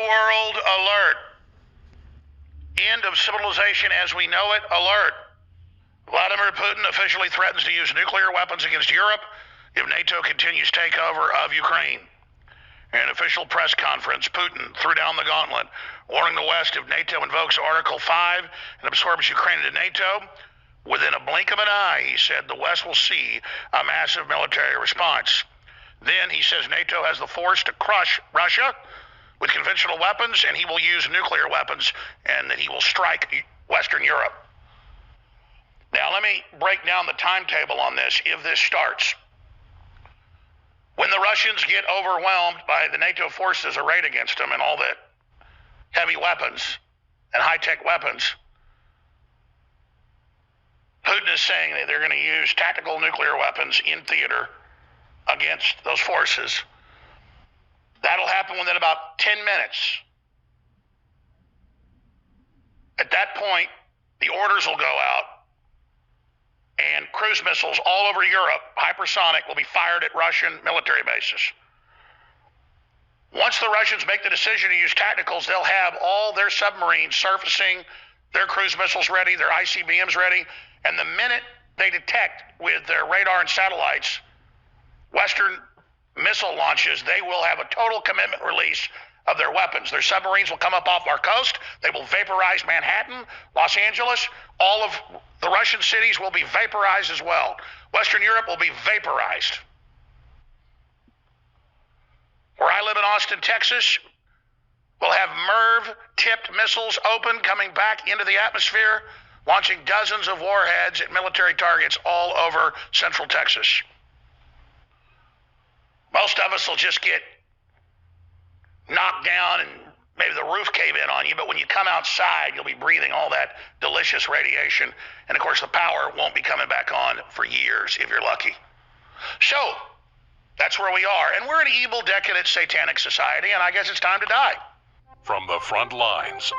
world alert. End of civilization as we know it alert. Vladimir Putin officially threatens to use nuclear weapons against Europe if NATO continues takeover of Ukraine. In an official press conference, Putin threw down the gauntlet, warning the West if NATO invokes Article 5 and absorbs Ukraine into NATO, within a blink of an eye, he said, the West will see a massive military response. Then he says NATO has the force to crush Russia with conventional weapons, and he will use nuclear weapons, and that he will strike Western Europe. Now, let me break down the timetable on this if this starts. When the Russians get overwhelmed by the NATO forces arrayed against them and all that heavy weapons and high-tech weapons, Putin is saying that they're going to use tactical nuclear weapons in theater against those forces. That'll happen within about 10 minutes. At that point, the orders will go out, and cruise missiles all over Europe, hypersonic, will be fired at Russian military bases. Once the Russians make the decision to use tacticals, they'll have all their submarines surfacing, their cruise missiles ready, their ICBMs ready, and the minute they detect with their radar and satellites Western missile launches, they will have a total commitment release of their weapons. Their submarines will come up off our coast. They will vaporize Manhattan, Los Angeles. All of the Russian cities will be vaporized as well. Western Europe will be vaporized. Where I live in Austin, Texas, we'll have MIRV-tipped missiles open, coming back into the atmosphere, launching dozens of warheads at military targets all over Central Texas. Most of us will just get knocked down and maybe the roof cave in on you, but when you come outside, you'll be breathing all that delicious radiation. And of course, the power won't be coming back on for years if you're lucky. So, that's where we are. And we're an evil, decadent, satanic society, and I guess it's time to die. From the front lines